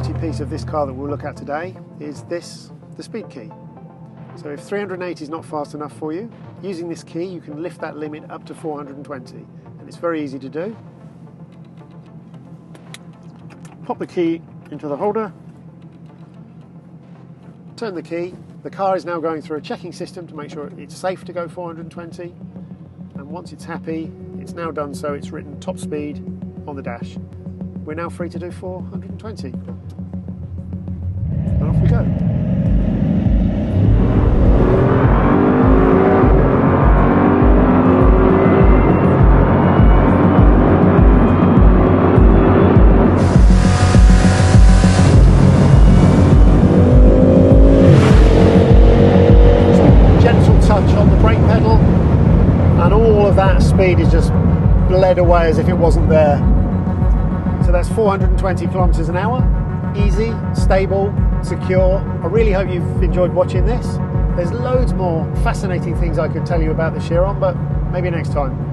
party piece of this car that we'll look at today is this, the speed key. So if 380 is not fast enough for you, using this key you can lift that limit up to 420, and it's very easy to do. Pop the key into the holder, turn the key. The car is now going through a checking system to make sure it's safe to go 420, and once it's happy, it's now done so, it's written top speed on the dash. We're now free to do 420. And off we go. Gentle touch on the brake pedal, and all of that speed is just bled away as if it wasn't there. So that's 420 kilometers an hour, easy, stable, secure. I really hope you've enjoyed watching this. There's loads more fascinating things I could tell you about the Chiron, but maybe next time.